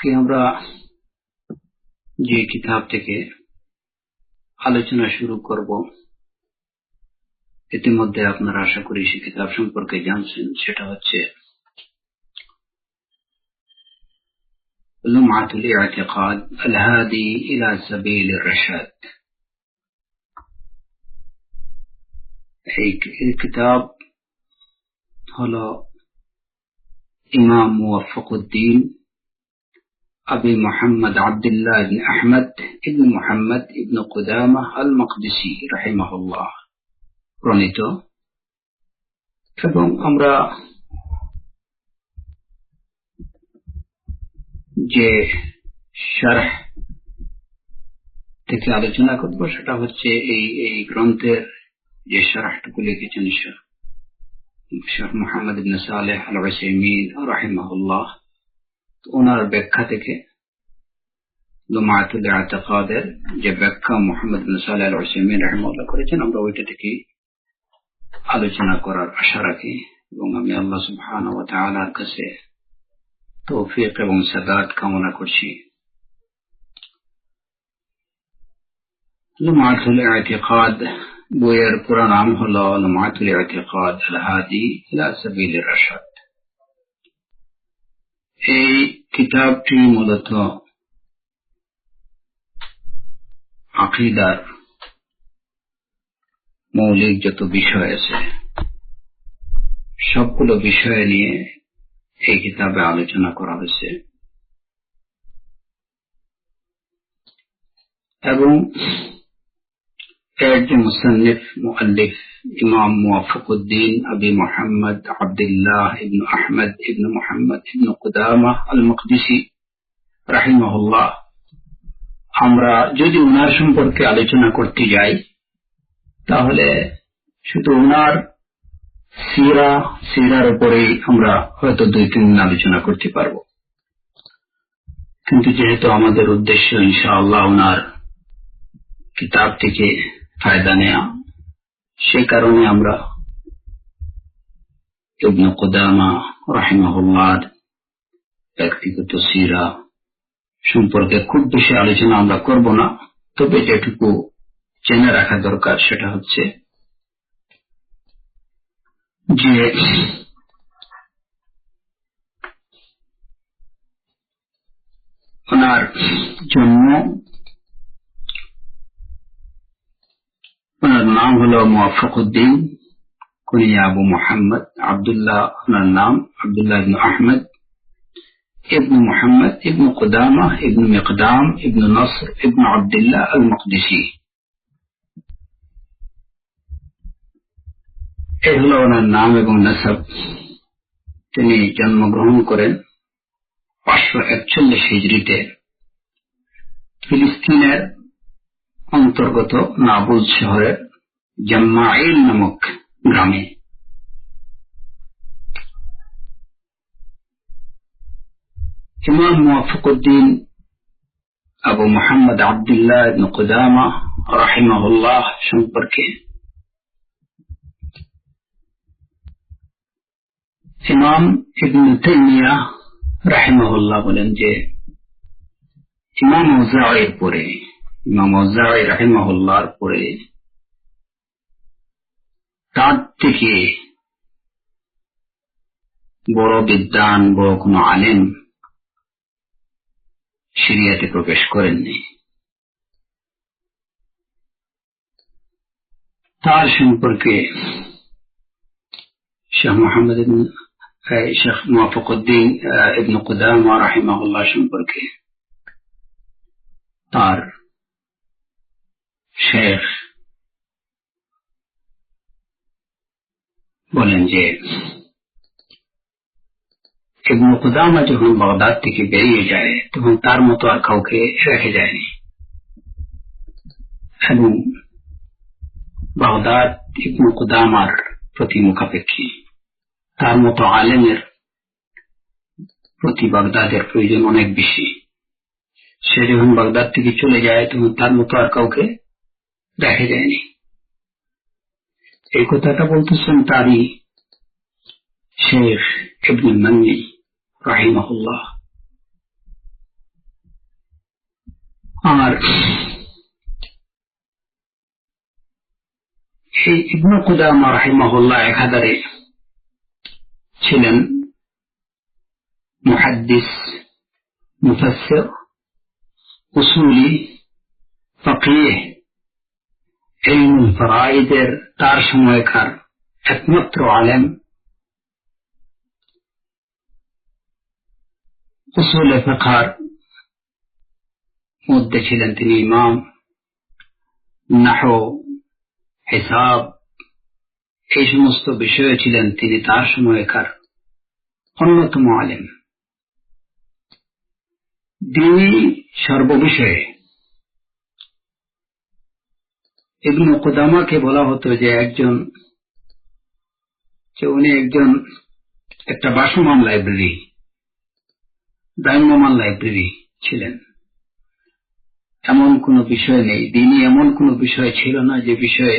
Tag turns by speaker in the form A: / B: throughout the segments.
A: আজকে আমরা যে কিতাব থেকে আলোচনা শুরু করব, ইতিমধ্যে আপনারা আশা করি সে কিতাব সম্পর্কে জানছেন। সেটা হচ্ছে লুমাতুল ইতিকাদ আল হাদি ইলা সাবিলির রাশাদ। এই কিতাব হলো ইমাম মুওয়াফফাকুদ্দিন আবি মুহাম্মদ আব্দুল্লাহ ইবনে আহমদ ইবনে মুহাম্মদ ইবনে কুদামাহ আল মাকদিসি রাহিমাহুল্লাহ প্রণীত। এবং আমরা যে শারহ থেকে আলোচনা করব সেটা হচ্ছে এই গ্রন্থের যে শারহটুকু লিখেছেন শেখ মুহাম্মদ ইবনে সালেহ আল উসাইমিন রাহিমাহুল্লাহ, ওনার ব্যাখ্যা থেকে লুমাতুল ইতিকাদের যে ব্যাখ্যা মুহাম্মদ ইবনে সালেহ আল উসাইমিন রাহিমাহুল্লাহ করেছেন, আমরা ওইটা থেকে আলোচনা করার আশা রাখি। এবং আমি আল্লাহ সুবহানাহু ওয়া তাআলার কাছে তৌফিক এবং সাদাত কামনা করছি। লুমাতুল ইতিকাদ বইয়ের পুরো নাম হলো লুমাতুল ইতিকাদ আল হাদি ইলা সাবিলির রাশাদ। এই কিতাবটি মূলত আকীদার মৌলিক যত বিষয় আছে সবগুলো বিষয় নিয়ে এই কিতাবে আলোচনা করা হয়েছে। এবং এর যে মুসান্নিফ মুআল্লিফ ইমাম মুওয়াফফাকুদ্দিন আবি মুহাম্মদ আব্দুল্লাহ ইবনে আহমদ ইবনে মুহাম্মদ ইবনে কুদামাহ আল মাকদিসি রাহিমাহুল্লাহ, আমরা যদি ওনার সম্পর্কে আলোচনা করতে যাই তাহলে শুধু ওনার সিরার উপরেই আমরা হয়তো 2-3 দিন আলোচনা করতে পারবো। কিন্তু যেহেতু আমাদের উদ্দেশ্য ইনশাআল্লাহ ওনার কিতাব থেকে ফায়দা নেয়া, সেই কারণে আমরা ইবনে কুদামাহ রাহিমাহুল্লাহর ব্যক্তিগত সিরা সম্পর্কে খুব বেশি আলোচনা আমরা করব না। তবে যেটুকু জেনে রাখা দরকার সেটা হচ্ছে যে ওনার জন্ম, ওনার নাম হলো মুওয়াফফাকুদ্দিন, কুনিয়া আবু মুহাম্মদ, আব্দুল্লাহ ওনার নাম আব্দুল্লাহ ইবনে আহমদ ইবনে মুহাম্মদ ইবনে কুদামাহ ইবনে মিকদাম ইবনে নসর ইবনে আব্দুল্লাহ আল মাকদিসি। এই হলো ওনার নাম এবং নাসাব। তিনি জন্মগ্রহণ করেন 541 হিজরিতে ফিলিস্তিনের অন্তর্গত নাবুলস শহরের জাম্মাইল নামক গ্রামে। ইমাম মুওয়াফফাকুদ্দিন আবু মুহাম্মদ আব্দুল্লাহ ইবনে কুদামাহ রাহিমাহুল্লাহ সম্পর্কে ইমাম ইবনে তাইমিয়াহ রাহিমাহুল্লাহ বলেন যে ইমাম আউজাঈ রাহিমাহুল্লাহর পরে তার থেকে বড় বিদ্বান, বড় কোনো আলেম শরিয়াতে প্রবেশ করেননি। তার সম্পর্কে শেখ মুওয়াফফাকুদ্দিন ইবনে কুদামাহ রাহিমাহুল্লাহ সম্পর্কে তার শেখ বলেন যে ইবনে কুদামা যখন বাগদাদ থেকে বেরিয়ে যায় তখন তার মতো আর কাউকে রেখে যায়নি। এবং বাগদাদ ইবনে কুদামার প্রতি মুখাপেক্ষী, তার মতো আলেমের প্রতি বাগদাদের প্রয়োজন অনেক বেশি। সে যখন বাগদাদ থেকে চলে যায় তখন তার মতো আর কাউকে রেখে যায়নি। এই কথাটা বলতেছেন তারই শেখ ইবনে মান্নি রাহিমাহুল্লাহ। আর এই ইবনে কুদামা রাহিমাহুল্লাহ একাধারে ছিলেন মুহাদ্দিস, মুফাসসির, উসুলি, ফাকিহ, ইলমুল ফারাইদের তার সময়কার একমাত্র আলেম। উসুলে ফিকহের মধ্যে ছিলেন তিনি ইমাম। নাহু, হিসাব, এই সমস্ত বিষয়ে ছিলেন তিনি তার সময়কার অন্যতম আলেম। দ্বীনি সর্ববিষয়ে ইবনে কুদামাকে বলা হতো যে উনি একজন একটা ভাসমান লাইব্রেরি, দায়মান লাইব্রেরি ছিলেন। এমন কোন বিষয় নেই, দ্বীনি এমন কোন বিষয় ছিল না যে বিষয়ে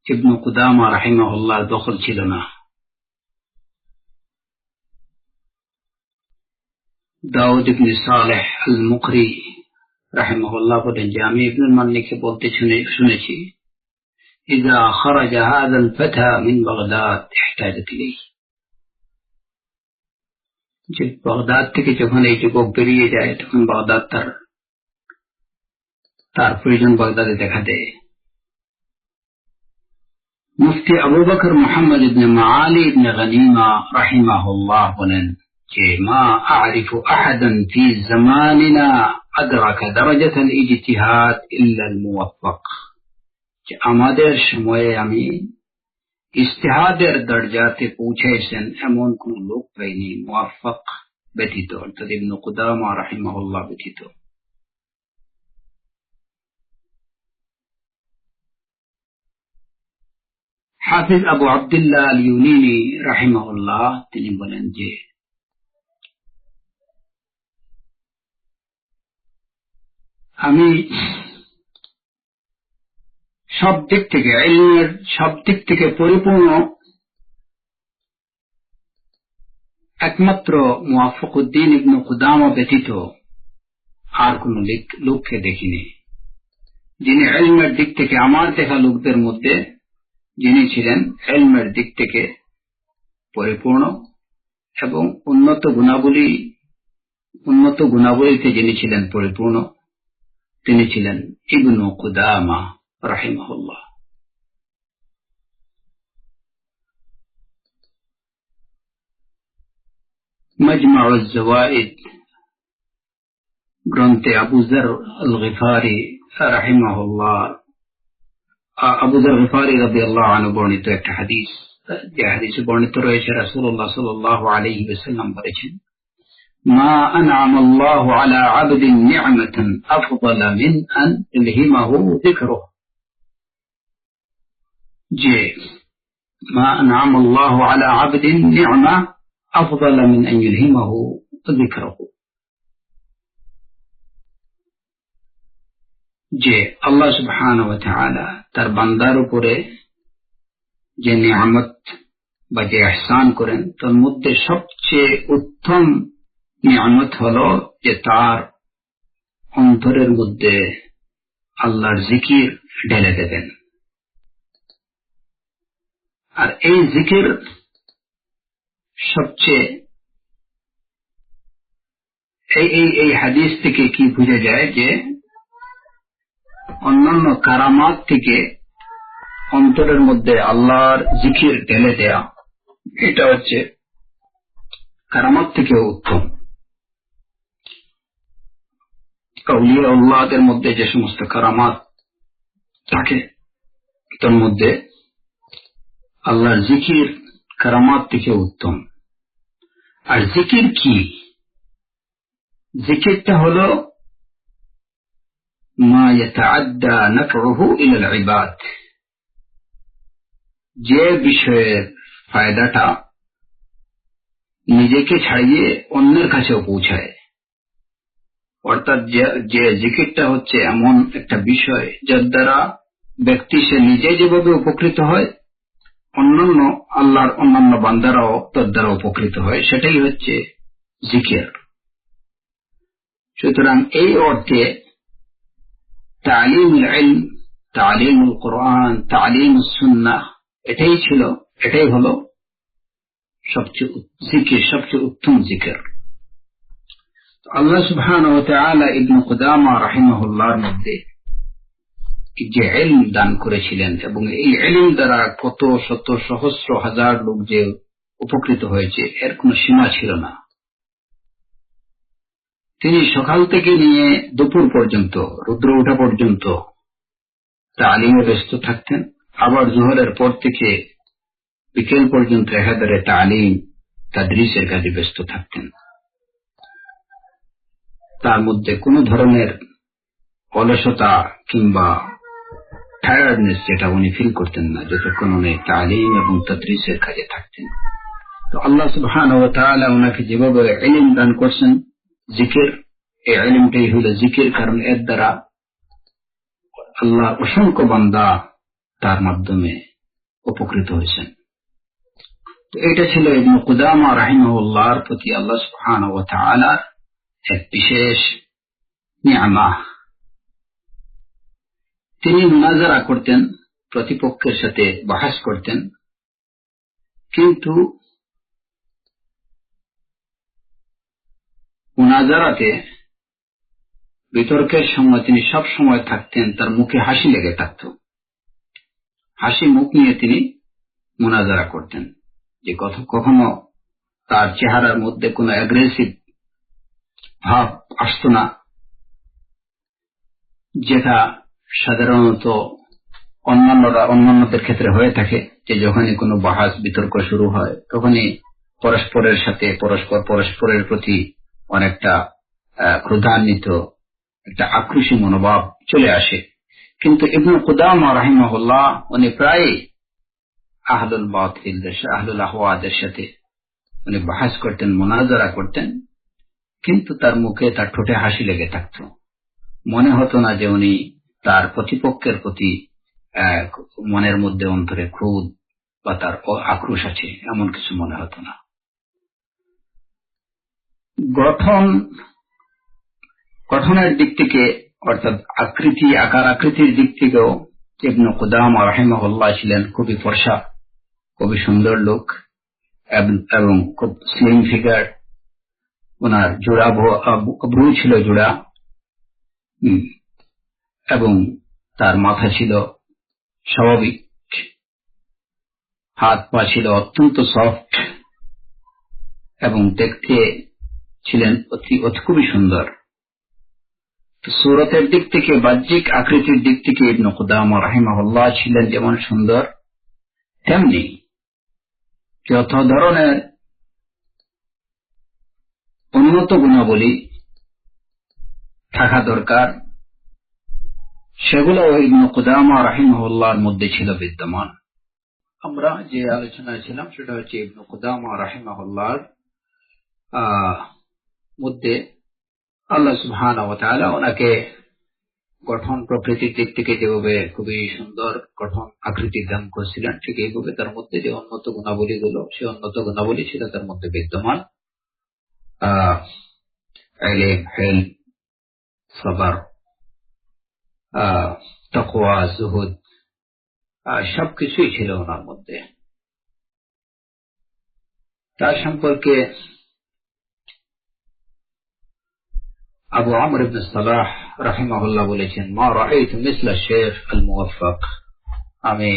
A: ইবনে কুদামা রাহিমাহুল্লাহর দখল ছিল না। দাউদ ইবনে সালেহ আল মুকরি রাহিমাহুল্লাহ বলেন যে আমি ইবনুল মাল্লিককে বলতে শুনেছি, ইযা খারাজা হাযাল ফাতা মিন বাগদাদ ইহতাজাত ইলাইহি, যে বাগদাদ থেকে যখন এই যুবক বেরিয়ে যায় তখন বাগদাদ তার প্রয়োজন বাগদাদে দেখা দেয়। মুফতি আবু বকর মুহাম্মদ ইবনে মাআলি ইবনে গনিমা রাহিমাহুল্লাহ বলেন যে মা আ'রিফু আহাদান ফি জামানিনা আদরাকা দারাজাতাল ইজতিহাদ ইল্লা আল মুওয়াফফাক, যে আমাদের সময়ে আমি ইজতিহাদের দরজাতে পৌঁছেছেন এমন কোন লোক পাইনি, মুওয়াফফাক ব্যতীত, অর্থাৎ ইবনে কুদামা রাহিমাহুল্লাহ ব্যতীত। হাফিজ আবু আব্দুল্লাহ আল ইউনিনি রাহিমাহুল্লাহ তিনি বলেন যে আমি সব দিক থেকে, ইলমের সব দিক থেকে পরিপূর্ণ একমাত্র মুওয়াফফাকুদ্দিন ইবনে কুদামা ব্যতীত আর কোন লোককে দেখিনি, যিনি ইলমের দিক থেকে আমার দেখা লোকদের মধ্যে যিনি ছিলেন ইলমের দিক থেকে পরিপূর্ণ এবং উন্নত গুণাবলীতে যিনি ছিলেন পরিপূর্ণ, তিনি ছিলেন ইবনে কুদামা রাহিমাহুল্লাহ। মাজমাউজ জাওয়াইদ গ্রন্থে আবু যর আল গিফারি রাহিমাহুল্লাহ, আবু যর গিফারি রাদিয়াল্লাহু আনহু বর্ণিত একটা হাদিস, যে হাদিসে বর্ণিত রয়েছে রাসূলুল্লাহ সাল্লাল্লাহু আলাইহি ওয়াসাল্লাম বলেছেন, মা আনআমা আল্লাহু আলা আবদিন নি'মাতান আফদালা মিন আন ইলহিমাহু যিকরুহু, যে মা আনআমা আল্লাহু আলা আবদিন নি'মা আফদালা মিন আন ইলহিমাহু যিকরুহু, যে আল্লাহ সুবহানাহু ওয়া তাআলা তার বান্দার উপরে যে নিয়ামত বা যে ইহসান করেন তার মধ্যে সবচেয়ে উত্তম নিয়ামত হলো যে তার অন্তরের মধ্যে আল্লাহর জিকির ঢেলে দেবেন। আর এই জিকির সবচেয়ে এই হাদিস থেকে কি বোঝা যায় যে অন্যান্য কারামাত থেকে অন্তরের মধ্যে আল্লাহর জিকির ঢেলে দেয়া, এটা হচ্ছে কারামাত থেকে উত্তম। আউলিয়া আল্লাহদের মধ্যে যে সমস্ত কারামাত থাকে তার মধ্যে আল্লাহর জিকির কারামাত থেকে উত্তম। আর জিকির কি? জিকিরটা হলো মা ইয়াতাআদ্দা নাফউহু ইলাল ইবাদ, যে বিষয়ের ফায়দাটা নিজেকে ছাড়িয়ে অন্যের কাছেও পৌঁছায়। অর্থাৎ যে জিকিরটা হচ্ছে এমন একটা বিষয় যার দ্বারা ব্যক্তি সে নিজে যেভাবে উপকৃত হয়, আল্লাহর অন্যান্য বান্দারাও তার দ্বারা উপকৃত হয়, সেটাই হচ্ছে জিকির। সুতরাং এই অর্থে তালিমুল ইলম, তালিমুল কোরআন, তালিমুস সুন্নাহ, এটাই হলো সবচেয়ে উত্তম জিকির। আল্লাহ সুবহানাহু ওয়া তাআলা ইবনে কুদামা রাহিমাহুল্লাহর মধ্যে যে ইলম দান করেছিলেন এবং এই ইলম দ্বারা কত শত সহস্র হাজার লোক যে উপকৃত হয়েছে এর কোনো সীমা ছিল না। তিনি সকাল থেকে নিয়ে দুপুর পর্যন্ত, রুদ্র ওঠা পর্যন্ত তালিমে ব্যস্ত থাকতেন, আবার জোহরের পর থেকে বিকেল পর্যন্ত একাধারে তালিম তাদরিসের কাজে ব্যস্ত থাকতেন। তার মধ্যে কোন ধরনের অলসতা কিংবা টায়ার্ডনেস যেটা উনি ফিল করতেন না যতক্ষণ উনি তালিম এবং তাদরিসের কাজে থাকতেন। তো আল্লাহ সুবহানাহু ওয়া তাআলা ওনাকে যেভাবে ইলম দান করছেন জিকির, এই ইলমটাই হলো জিকির, কারণ এর দ্বারা আল্লাহ অসংখ্য বান্দা তার মাধ্যমে উপকৃত হয়েছেন। তো এটা ছিল ইবনে কুদামা রাহিমাহুল্লাহর প্রতি আল্লাহ সুবহানাহু ওয়া তাআলার এক বিশেষ নিয়ামত। তিনি মুনাজারা করতেন, প্রতিপক্ষের সাথে বাহাস করতেন, কিন্তু মুনাজারাতে বিতর্কের সময় তিনি সব সময় থাকতেন তার মুখে হাসি লেগে থাকত, হাসি মুখ নিয়ে তিনি মুনাজারা করতেন, যে কখনো তার চেহারার মধ্যে কোনো অ্যাগ্রেসিভ ভাব আসতো না, যেটা সাধারণত অন্যান্যদের ক্ষেত্রে হয়ে থাকে, যে যখনই কোনো বাহাস বিতর্ক শুরু হয় তখনই পরস্পরের সাথে পরস্পরের প্রতি অনেকটা ক্রোধান্বিত একটা আক্রোশী মনোভাব চলে আসে। কিন্তু ইবনে কুদামা রাহিমাহুল্লাহ উনি প্রায় আহলুল বাতিল, আহলুল আহওয়াদের সাথে উনি বাহাস করতেন, মুনাজারা করতেন, কিন্তু তার মুখে, তার ঠোঁটে হাসি লেগে থাকত। মনে হতো না যে উনি তার প্রতিপক্ষের প্রতি মনের মধ্যে অন্তরে ক্রোধ বা তার আক্রোশ আছে, এমন কিছু মনে হতো না। গঠনের দিক থেকে, অর্থাৎ আকার আকৃতির দিক থেকেও ইবনে কুদামা রাহিমাহুল্লাহ ছিলেন খুবই ফর্সা, খুবই সুন্দর লোক এবং খুব স্লিম ফিগার। ওনার জোড়া ভ্রু ছিল জোড়া, এবং তার মাথা ছিল স্বাভাবিক, হাত পা ছিল অত্যন্ত সফট এবং দেখতে ছিলেন খুবই সুন্দর। সুরতের দিক থেকে, বাহ্যিক আকৃতির দিক থেকে ইবনে কুদামা রাহিমাহুল্লাহ ছিলেন যেমন সুন্দর, তেমনি যত ধরনের উন্নত গুণাবলী থাকা দরকার সেগুলো ইবনে কুদামা রাহিমাহুল্লাহর মধ্যে ছিল বিদ্যমান। আমরা যে আলোচনায় ছিলাম সেটা হচ্ছে ইবনে কুদামা রাহিমাহুল্লাহর মধ্যে আল্লাহ সুবহানাহু ওয়া তাআলা ওনাকে গঠন প্রকৃতির দিক থেকে যেভাবে খুবই সুন্দর গঠন আকৃতি দান করেছিলেন, ঠিক এইভাবে তার মধ্যে যে উন্নত গুণাবলীগুলো, সেই উন্নত গুণাবলী ছিল তার মধ্যে বিদ্যমান। ইলম, হিলম, সবর, তাকওয়া, যুহুদ, সবকিছুই ছিল ওনার মধ্যে। তার সম্পর্কে আবু আমর ইবনে সালাহ রাহিমাহুল্লাহ বলেছেন, মা রাআইতু মিসলা শেখ আল মুওয়াফফাক, আমি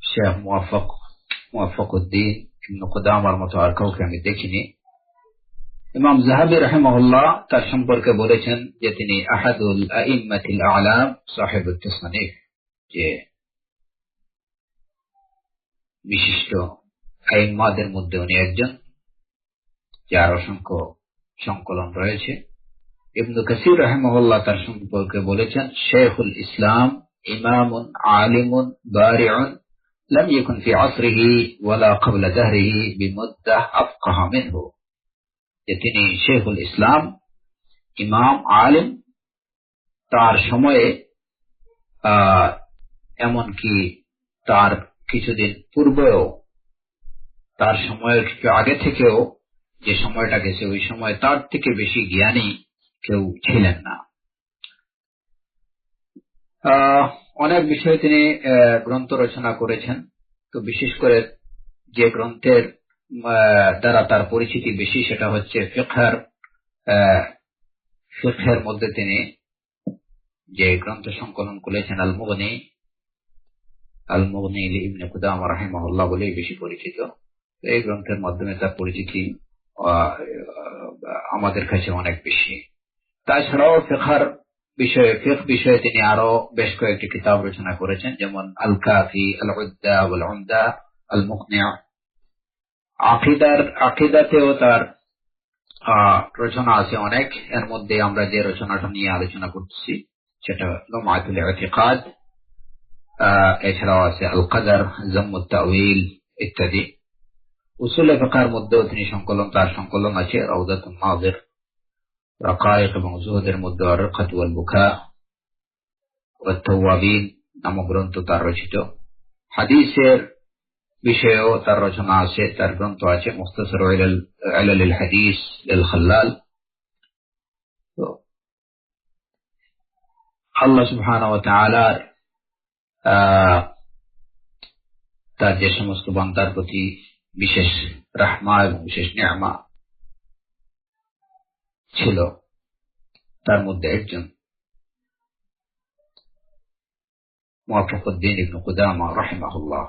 A: শেখ মুওয়াফফাকুদ্দিন ইবনে কুদামার মতো আর কাউকে আমি দেখিনি। ইমাম যাহাবী রাহিমাহুল্লাহ তার সম্পর্কে বলেছেন যে তিনি আহাদুল আইম্মাতিল আ'লাম সাহিবুত তাসনিফ, যে বিশিষ্ট আইম্মাদের মধ্যে উনি একজন, যার অসংখ্য সংকলন রয়েছে। ইবনে কাসির রাহিমাহুল্লাহ তার সম্পর্কে বলেছেন, শেখুল ইসলাম ইমামুন আলিমুন বারিউন লাম ইয়াকুন ফি আসরিহি ওয়ালা ক্বাবলা দাহরিহি বিমুদ্দাহ আফকাহা মিনহু, যে তিনি শেখুল ইসলাম, ইমাম, আলিম, তার সময়ে এমনকি তার কিছুদিন পূর্বেও, তার সময়ের কিছু আগে থেকেও যে সময়টা গেছে ওই সময় তার থেকে বেশি জ্ঞানী কেউ ছিলেন না। অনেক বিষয়ে তিনি গ্রন্থ রচনা করেছেন। তো বিশেষ করে যে গ্রন্থের দ্বারা তার পরিচিতি বেশি সেটা হচ্ছে ফিকহের মধ্যে তিনি যে গ্রন্থ সংকলন করেছেন আল মুগনি ইবনে কুদামা রাহিমাহুল্লাহ বলেই বেশি পরিচিত। এই গ্রন্থের মাধ্যমে তার পরিচিতি আমাদের কাছে অনেক বেশি। তাছাড়াও ফিকহ বিষয়ে তিনি আরো বেশ কয়েকটি কিতাব রচনা করেছেন, যেমন আল কাফি, আল উদ্দা, ওয়াল উমদা, আল মুকনি। আকিদাতেও তার রচনা আছে অনেক। এর মধ্যে আমরা যে রচনাটা নিয়ে আলোচনা করছি সেটা লুমাতুল ইতিকাদ। এছাড়াও আছে আল কদর, যাম্মুত তাউইল ইত্যাদি। উসুলে ফিকহের মধ্যেও তিনি তার সংকলন আছে রাউদাতুন নাযির, রাকায়েক এবং যুহুদের মধ্যে আর-রিকাত ওয়াল বুকা ওয়াত তাওয়াবিন নামক গ্রন্থ তার রচিত। হাদিসের বিষয়েও তার রচনা আছে, তার গ্রন্থ আছে মুখতাসার ইলাল হাদিস লিল খাল্লাল। তো আল্লাহ সুবহানাহু ওয়া তাআলা তার যে সমস্ত বান্দার প্রতি বিশেষ রাহমা এবং বিশেষ নিয়ামা ছিল, তার মধ্যে একজন মুওয়াফফাকুদ্দিন ইবনে কুদামা রাহিমাহুল্লাহ।